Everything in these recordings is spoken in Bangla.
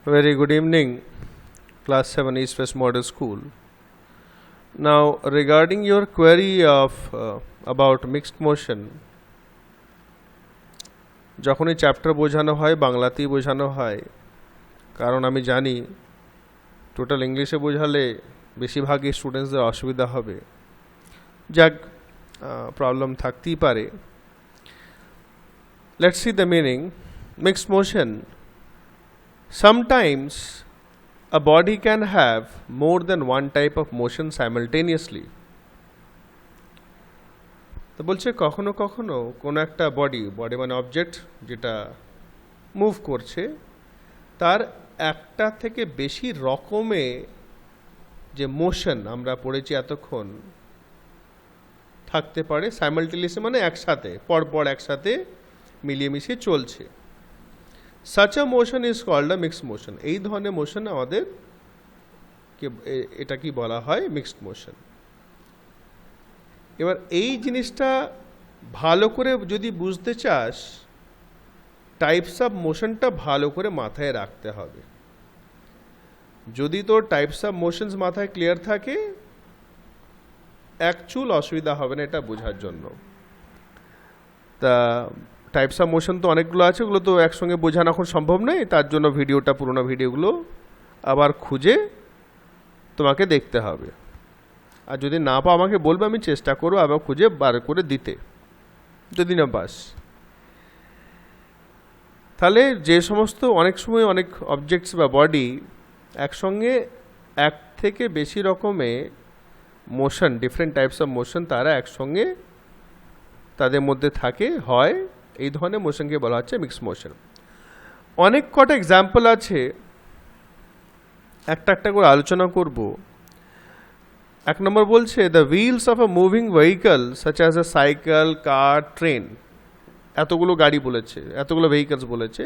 Very good evening, Class 7 East West Model School. Now, regarding your query of about mixed motion, যখনই চ্যাপ্টার বোঝানো হয় বাংলাতেই বোঝানো হয়, কারণ আমি জানি টোটাল ইংলিশে বোঝালে বেশিরভাগই স্টুডেন্টসদের অসুবিধা হবে, যাক প্রবলেম থাকতেই পারে। Let's see the meaning. Mixed motion. Sometimes a body can have more than one type of motion simultaneously. তো বলছে কখনো কখনো কোনো একটা বডি মানে অবজেক্ট যেটা মুভ করছে তার একটা থেকে বেশি রকমে যে মোশন আমরা পড়েছি এতক্ষণ থাকতে পারে সাইমালটেনিয়াসলি, মানে একসাথে পরপর একসাথে মিলিয়ে মিশিয়ে চলছে। Such a motion is called a mixed motion. এই ধরনের মোশন আমাদের এটা কি বলা হয়? Mixed motion. এবার এই জিনিসটা ভালো করে যদি বুঝতে চাস, টাইপস অফ মোশনটা ভালো করে মাথায় রাখতে হবে। যদি তোর টাইপস অফ মোশনস মাথায় ক্লিয়ার থাকে, অ্যাকচুয়াল অসুবিধা হবে না এটা বোঝার জন্য। তা টাইপস অফ মোশন তো অনেকগুলো আছে, ওগুলো তো একসঙ্গে বোঝানো এখন সম্ভব নয়, তার জন্য পুরোনো ভিডিওগুলো আবার খুঁজে তোমাকে দেখতে হবে। আর যদি না পাও আমাকে বলবে, আমি চেষ্টা করবো আবার খুঁজে বার করে দিতে, যদি না পাস। তাহলে যে সমস্ত অনেক সময় অনেক অবজেক্টস বা বডি একসঙ্গে এক থেকে বেশি রকমের motion, different types of motion তারা একসঙ্গে তাদের মধ্যে থাকে হয়, এই ধরনের মোশনকে বলা হচ্ছে মিক্সড মোশন। অনেক কটা এক্সাম্পল আছে, একটা করে আলোচনা করব। এক নম্বর বলছে the wheels of a moving vehicle such as a cycle, car, train, এতগুলো গাড়ি বলেছে, এতগুলো ভেহিকলস বলেছে,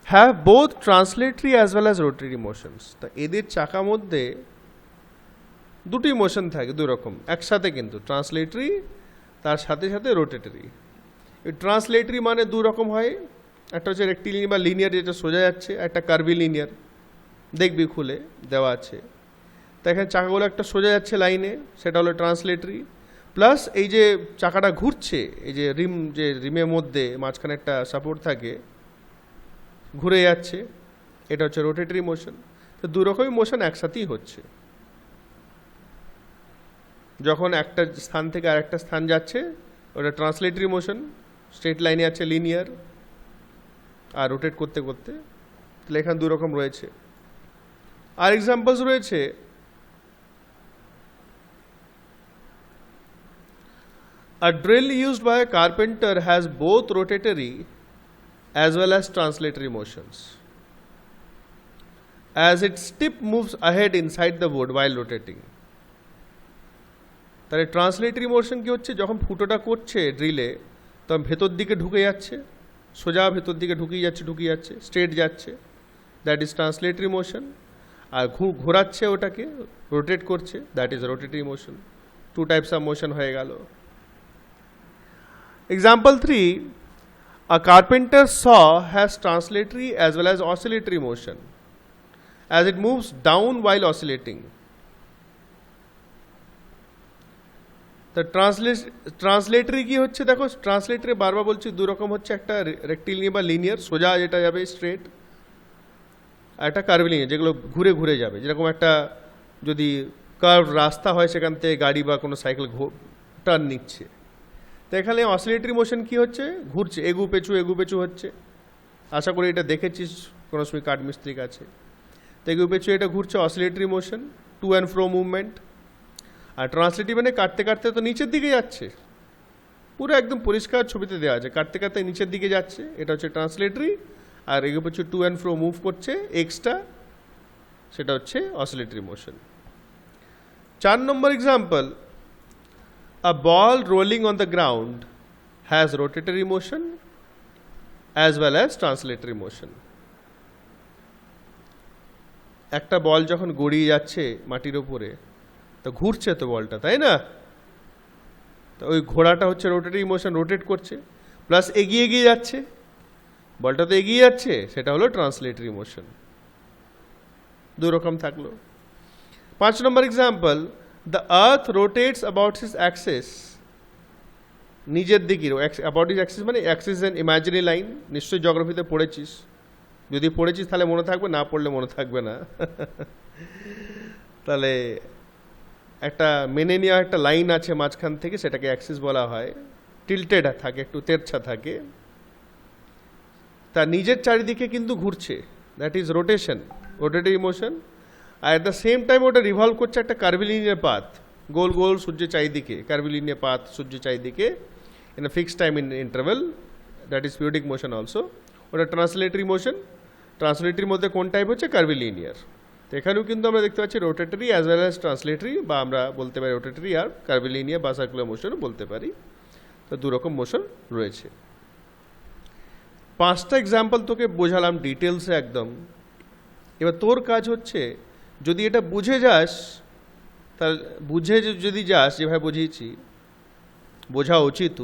have both translatory as well as rotary motions. তা এদের চাকার মধ্যে দুটি মোশন থাকে, দুই রকম একসাথে, কিন্তু ট্রান্সলেটরি তার সাথে সাথে রোটেটরি। ট্রান্সলেটরি মানে দু রকম হয়, একটা হচ্ছে রেক্টিলিনিয়ার বা লিনিয়ার যেটা সোজা যাচ্ছে, একটা কার্ভি লিনিয়ার, দেখবি খুলে দেওয়া আছে। তো এখানে চাকাগুলো একটা সোজা যাচ্ছে লাইনে, সেটা হলো ট্রান্সলেটরি। প্লাস এই যে চাকাটা ঘুরছে, এই যে রিমের মধ্যে মাঝখানে একটা সাপোর্ট থাকে, ঘুরে যাচ্ছে, এটা হচ্ছে রোটেটরি মোশন। তো দু রকমই মোশন একসাথেই হচ্ছে। যখন একটা স্থান থেকে আরেকটা স্থান যাচ্ছে ওটা ট্রান্সলেটরি মোশন, স্ট্রেট লাইনে আছে লিনিয়ার, আর রোটেট করতে করতে। তাহলে এখানে দু রকম রয়েছে। আর এক্সাম্পলস রয়েছে, a drill used by a carpenter has both rotatory as well as translatory motions, as its tip moves ahead inside the wood while rotating. তাহলে ট্রান্সলেটরি মোশন কি হচ্ছে, যখন ফুটোটা করছে ড্রিলে তখন ভেতর দিকে ঢুকে যাচ্ছে, সোজা ভেতর দিকে ঢুকিয়ে যাচ্ছে, স্ট্রেট যাচ্ছে, দ্যাট ইজ ট্রান্সলেটরি মোশন। আর ঘোরাচ্ছে ওটাকে, রোটেট করছে, that is rotatory motion. Two types of motion হয়ে গেল। Example 3, a carpenter's saw has translatory as well as oscillatory motion as it moves down while oscillating. The translatory কি হচ্ছে, দেখো ট্রান্সলেটরি বারবার বলছি দু রকম হচ্ছে, একটা রেক্টিলিনিয়ার বা লিনিয়ার সোজা যেটা যাবে স্ট্রেট, আর একটা কার্ভিলিনিয়ার যেগুলো ঘুরে ঘুরে যাবে, যেরকম একটা যদি কার্ভ রাস্তা হয় সেখান থেকে গাড়ি বা কোনো সাইকেল টার্ন নিচ্ছে। তো এখানে অসিলেটরি মোশন কি হচ্ছে, ঘুরছে, এগু পেছু হচ্ছে। আশা করি এটা দেখেছিস কোনো সময় কাঠ মিস্ত্রির কাছে। তো এগু পেছু এটা ঘুরছে, oscillatory motion, to and fro movement. আর ট্রান্সলেটরি মানে কাটতে কাটতে তো নিচের দিকে যাচ্ছে, পুরো একদম পরিষ্কার ছবিতে দেওয়া আছে, কাটতে কাটতে নিচের দিকে যাচ্ছে, এটা হচ্ছে ট্রান্সলেটরি। আর এগু পেছু টু অ্যান্ড ফ্রো মুভ করছে এক্সট্রা, সেটা হচ্ছে অসিলেটরি মোশন। 4 নম্বর example, a ball rolling on the ground has rotatory motion as well as translatory motion. একটা বল যখন গড়িয়ে যাচ্ছে মাটির উপরে, তো ঘুরছে তো বলটা, তাই না? তো ওই ঘোড়াটা হচ্ছে রোটেটরি মোশন, রোটেট করছে, প্লাস এগিয়ে যাচ্ছে, বলটা তো এগিয়ে যাচ্ছে, সেটা হলো ট্রান্সলেটরি মোশন। দুই রকম থাকলো। 5 number example, the earth rotates about his axis, নিজের দিকে অ্যাবাউট হিজ অ্যাক্সিস মানে অ্যাক্সিস এন ইমাজিনারি লাইন, নিশ্চয়ই জিওগ্রাফিতে পড়েছিস, যদি পড়েছিস তাহলে মনে থাকবে, না পড়লে মনে থাকবে না। তাহলে একটা মেনে নেওয়া একটা লাইন আছে মাঝখান থেকে, সেটাকে অ্যাক্সিস বলা হয়, টিল্টেড থাকে, একটু তেরছা থাকে, তার নিজের চারিদিকে কিন্তু ঘুরছে, that is rotation, rotatory motion. আর অ্যাট দ্য সেম টাইম ওটা রিভলভ করছে একটা কার্ভিলিনিয়ার পাথ, গোল গোল সূর্যের চারিদিকে, কার্ভিলিনিয়ার পাথ সূর্যের চারিদিকে in a fixed time interval, that is periodic motion also. ওটা ট্রান্সলেটরি মোশন, ট্রান্সলেটরির মধ্যে কোন টাইপ হচ্ছে কার্ভিলিনিয়ার। তো এখানেও কিন্তু আমরা দেখতে পাচ্ছি রোটেটরি অ্যাজ ওয়েল অ্যাজ ট্রান্সলেটরি, বা আমরা বলতে পারি রোটেটরি আর কার্ভিলিনিয়ার বা সার্কুলার মোশনও বলতে পারি। তো দুরকম মোশন রয়েছে। 5টা এক্সাম্পল তোকে বোঝালাম ডিটেলসে একদম। এবার তোর কাজ হচ্ছে, যদি এটা বুঝে যাস, তাহলে বুঝে যদি যাস যেভাবে বুঝিয়েছি, বোঝা উচিত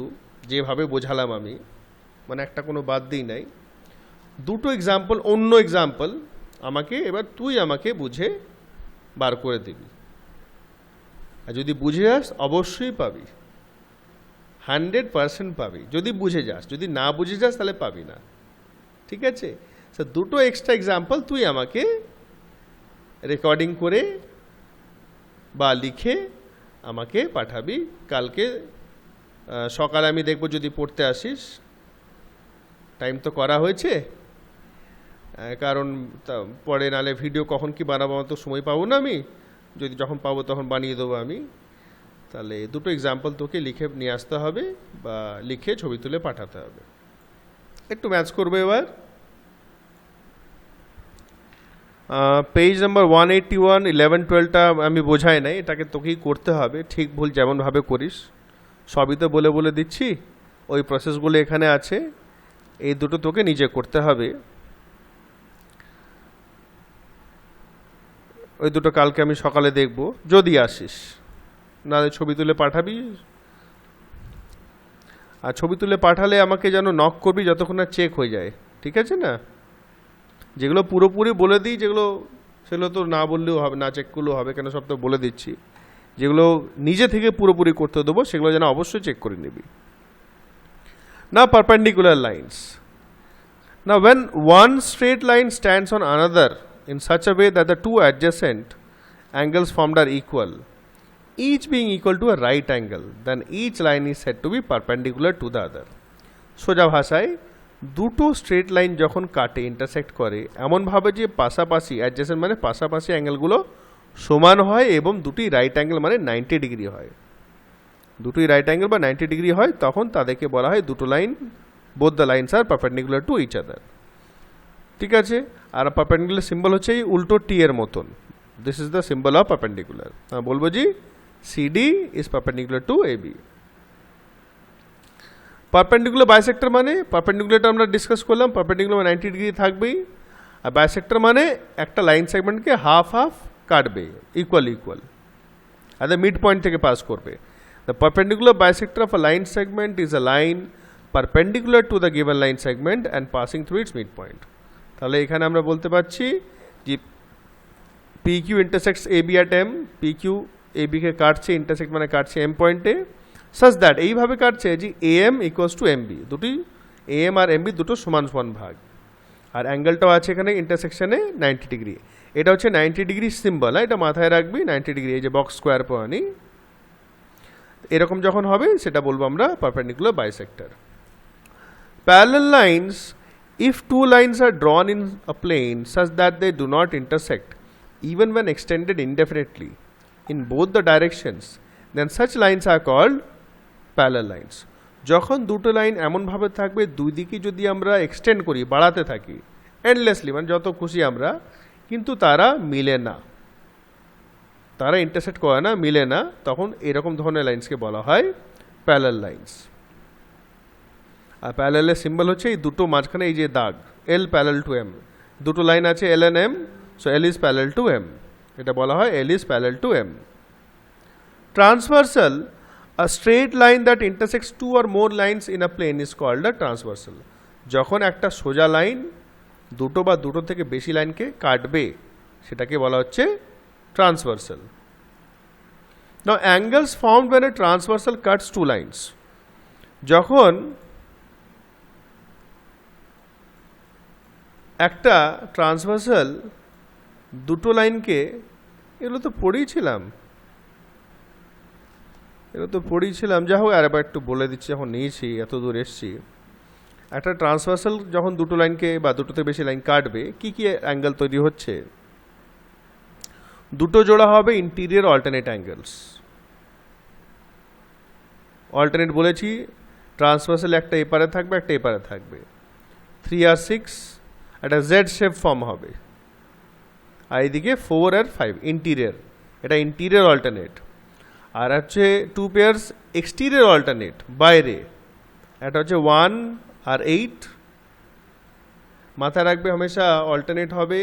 যেভাবে বোঝালাম আমি, মানে একটা কোনো বাদ দিই নাই, দুটো এক্সাম্পল, অন্য এক্সাম্পল আমাকে এবার তুই আমাকে বুঝে বার করে দিবি। আর যদি বুঝে যাস অবশ্যই পাবি, 100% পাবি যদি বুঝে যাস। যদি না বুঝে যাস তাহলে পাবি না, ঠিক আছে? স্যার দুটো এক্সট্রা এক্সাম্পল তুই আমাকে রেকর্ডিং করে বা লিখে আমাকে পাঠাবি। কালকে সকালে আমি দেখব যদি পড়তে আসিস। টাইম তো করা হয়েছে, কারণ পরে নালে ভিডিও কখন কি বানাবো আমার তো সময় পাবো না আমি, যদি যখন পাবো তখন বানিয়ে দেবো আমি। তাহলে দুটো এক্সাম্পল তোকে লিখে নিয়ে আসতে হবে বা লিখে ছবি তুলে পাঠাতে হবে। একটু ম্যাচ করবে এবার। পেজ নাম্বার 181, 11, 12টা আমি বোঝাই নাই, এটাকে তোকেই করতে হবে, ঠিক ভুল যেমনভাবে করিস সবই তো বলে বলে দিচ্ছি। ওই প্রসেসগুলো এখানে আছে, এই দুটো তোকে নিজে করতে হবে। ওই দুটো কালকে আমি সকালে দেখব যদি আসিস, নাহলে ছবি তুলে পাঠাবি। আর ছবি তুলে পাঠালে আমাকে যেন নক করবি যতক্ষণ না চেক হয়ে যায়, ঠিক আছে না? যেগুলো পুরোপুরি বলে দিই, সেগুলো তো না বললেও হবে, না চেক করলেও হবে, কেন সব তো বলে দিচ্ছি। যেগুলো নিজে থেকে পুরোপুরি করতে দেবো সেগুলো যেন অবশ্যই চেক করে নিবি। না পারপেন্ডিকুলার লাইন্স, না when one straight line stands on another in such a way that the two adjacent angles formed are equal, each being equal to a right angle, then each line is said to be perpendicular to the other. সোজা ভাষায়, দুটো স্ট্রেট লাইন যখন কাটে, ইন্টারসেক্ট করে এমনভাবে যে পাশাপাশি, অ্যাডজেসেন্ট মানে পাশাপাশি অ্যাঙ্গেলগুলো সমান হয় এবং দুটি রাইট অ্যাঙ্গেল মানে 90 ডিগ্রি হয়, দুটোই রাইট অ্যাঙ্গেল বা 90 ডিগ্রি হয়, তখন তাদেরকে বলা হয় দুটো line, both the lines are perpendicular to each other, ঠিক আছে? আর পারপেন্ডিকুলার সিম্বল হচ্ছে এই উল্টো টি এর মতন, this is the symbol of perpendicular. বলবো জি CD is perpendicular to AB. Perpendicular bisector মানে, পারপেন্ডিকুলারটা আমরা ডিসকাস করলাম, পারপেন্ডিকুলার 90 ডিগ্রি থাকবেই, আর বাইসেক্টর মানে একটা লাইন সেগমেন্টকে হাফ হাফ কাটবে, ইকুয়াল ইকুয়াল, আর মিড পয়েন্ট থেকে পাস করবে। The perpendicular bisector of a line segment is a line perpendicular to the given line segment and passing through its midpoint. তাহলে এখানে আমরা বলতে পারছি যে PQ intersects AB at M, PQ AB কে কাটছে, ইন্টারসেক্ট মানে কাটছে M পয়েন্টে, such that এইভাবে কাটছে যে AM equals to MB, দুটি AM আর MB দুটো সমান সমান ভাগ, আর অ্যাঙ্গেলটাও আছে এখানে ইন্টারসেকশনে 90 ডিগ্রি। এটা হচ্ছে 90 ডিগ্রি সিম্বল, এটা মাথায় রাখবি, 90 ডিগ্রি, এই যে বক্স স্কোয়ার পাওয়ানি, এরকম যখন হবে সেটা বলবো আমরা perpendicular bisector. Parallel lines, if two lines are drawn in a plane such that they do not intersect even when extended indefinitely in both the directions, then such lines are called parallel lines. যখন দুটো লাইন এমনভাবে থাকবে দুই দিকে যদি আমরা এক্সটেন্ড করি, বাড়াতে থাকি এন্ডলেসলি, মানে যত খুশি আমরা, কিন্তু তারা মিলে না, তারা ইন্টারসেক্ট করে না, মিলে না, তখন এরকম ধরনের লাইন্সকে বলা হয় প্যারালাল লাইন্স। আর প্যারালালের সিম্বল হচ্ছে এই দুটো মাঝখানে এই যে দাগ, এল প্যারালাল টু এম, দুটো লাইন আছে L and M, so L is parallel to M, এটা বলা হয় L is parallel to M. Transversal, a straight line that intersects two or more lines in a plane is called a transversal. যখন একটা সোজা লাইন দুটো বা দুটো থেকে বেশি লাইনকে কাটবে, সেটাকে বলা হচ্ছে transversal. Now angles formed when a transversal cuts two lines, যখন একটা ট্রান্সভার্সাল দুটো লাইনকে, এগুলো তো পড়িয়েছিলাম, যা হোক আরেকবার একটু বলে দিচ্ছি, যখন নিয়েছি এত দূর এসছি। একটা ট্রান্সভার্সাল যখন দুটো লাইনকে বা দুটোতে বেশি লাইন কাটবে, কি কি অ্যাঙ্গেল তৈরি হচ্ছে? দুটো জোড়া হবে ইন্টিরিয়র অল্টারনেট অ্যাঙ্গেলস। অল্টারনেট বলেছি, ট্রান্সভার্সাল একটা এপারে থাকবে, একটা এপারে থাকবে। 3 আর 6 একটা জেড শেপ ফর্ম হবে, আর এইদিকে 4 আর 5 ইন্টিরিয়র, এটা ইন্টিরিয়র অল্টারনেট। আর হচ্ছে 2 পেয়ার্স এক্সটিরিয়র অল্টারনেট বাইরে, এটা হচ্ছে 1 আর 8। মাথায় রাখবে হামেশা অল্টারনেট হবে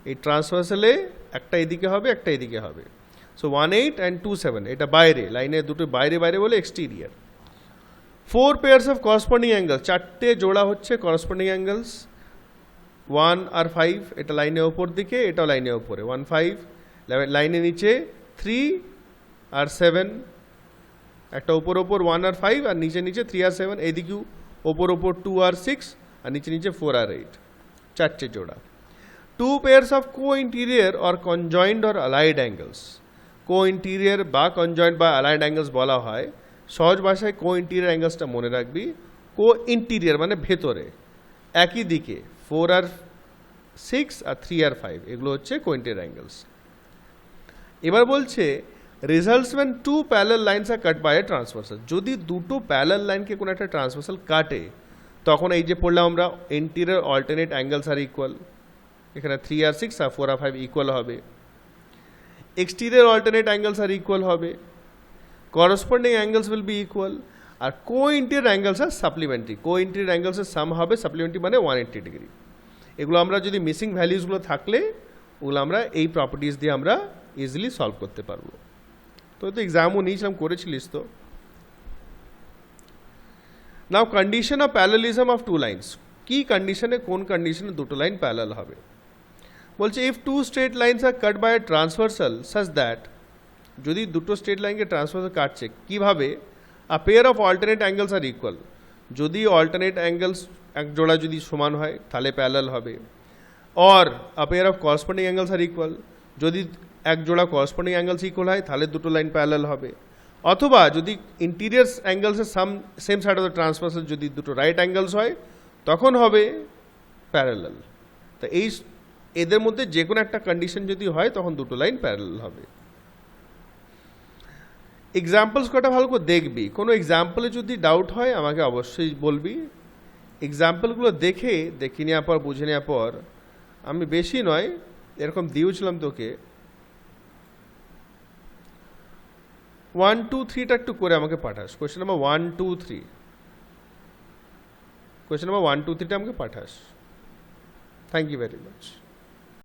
এই ট্রান্সভার্সালে, একটা এদিকে হবে, একটা এদিকে হবে। সো 1 8 অ্যান্ড 2 7 এটা বাইরে, লাইনের দুটো বাইরে বাইরে বলে এক্সটিরিয়র। 4 পেয়ার্স অফ করসপন্ডিং অ্যাঙ্গেল, চারটে জোড়া হচ্ছে করসপন্ডিং অ্যাঙ্গেলস। 1 আর 5 এটা লাইনের ওপর দিকে, এটাও লাইনের ওপরে। 1 5 লাইনের নিচে 3 আর 7, একটা ওপর ওপর 1 আর 5, আর নিচে নিচে 3 আর 7, এইদিকেও ওপর ওপর 2 আর 6, আর নিচে নিচে 4 আর 8, চারটে জোড়া। 2 pairs of co interior or conjoined or allied angles, co interior বা কনজয়েন্ট বা অ্যালাইড অ্যাঙ্গেলস বলা হয়। সহজ ভাষায় কো ইন্টিরিয়র অ্যাঙ্গেলসটা মনে রাখবি। কো ইন্টিরিয়র মানে ভেতরে, একই দিকে, 4 আর 6 আর 3 আর 5, এগুলো হচ্ছে কো ইন্টিরিয়র অ্যাঙ্গেলস। এবার বলছে results when two parallel lines are cut by a transversal, যদি দুটো প্যারালাল লাইনকে কোনো একটা ট্রান্সভার্সাল কাটে, তখন এই যে পড়লাম আমরা ইন্টিরিয়র অল্টারনেট অ্যাঙ্গেলস আর ইকুয়াল, এখানে 3 আর 6 আর 4 আর 5 ইকুয়াল হবে। এক্সটিরিয়র অল্টারনেট অ্যাঙ্গেলস আর ইকুয়াল হবে, corresponding angles will be equal. আর co interior angles are supplementary, co interior অ্যাঙ্গেলসের সাম হবে, সাপ্লিমেন্টারি মানে 180 ডিগ্রি। এগুলো আমরা যদি মিসিং ভ্যালিউসগুলো থাকলে ওগুলো আমরা এই প্রপার্টিজ দিয়ে আমরা ইজিলি সলভ করতে পারবো। তো এক্সামও নিয়েছিলাম, করেছিলিস তো। Now condition of parallelism of two lines, কি কন্ডিশনে, কোন কন্ডিশনে দুটো লাইন প্যারালাল হবে? বলছে if two straight lines are cut by a transversal such that, যদি দুটো স্ট্রেট লাইনকে ট্রান্সভার্সাল কাটছে কিভাবে? A pair of alternate angles R equal, যদি অল্টারনেট অ্যাঙ্গেলস এক জোড়া যদি সমান হয় তাহলে প্যারালাল হবে। Or a pair of corresponding angles R equal, যদি এক জোড়া করসপন্ডিং অ্যাঙ্গেলস ইকুয়াল হয় তাহলে দুটো লাইন প্যারালাল হবে। অথবা যদি ইন্টিরিয়র অ্যাঙ্গেলসের same side of the transversal যদি দুটো রাইট অ্যাঙ্গেলস হয় তখন হবে প্যারালাল। তো এই এদের মধ্যে যে কোনো একটা কন্ডিশন যদি হয় তখন দুটো লাইন প্যারালাল হবে। এক্সাম্পলস কটা ভালো করে দেখবি, কোনো এক্সাম্পলে যদি ডাউট হয় আমাকে অবশ্যই বলবি। এক্সাম্পলগুলো দেখে নেওয়ার পর, বুঝে নেওয়ার পর, আমি বেশি নয় এরকম দিয়েছিলাম তোকে, 1 2 3টা একটু করে আমাকে পাঠাস। কোয়েশ্চেন নাম্বার 1 2 3, কোয়েশ্চেন নাম্বার 1 2 3টা আমাকে পাঠাস। Thank you very much.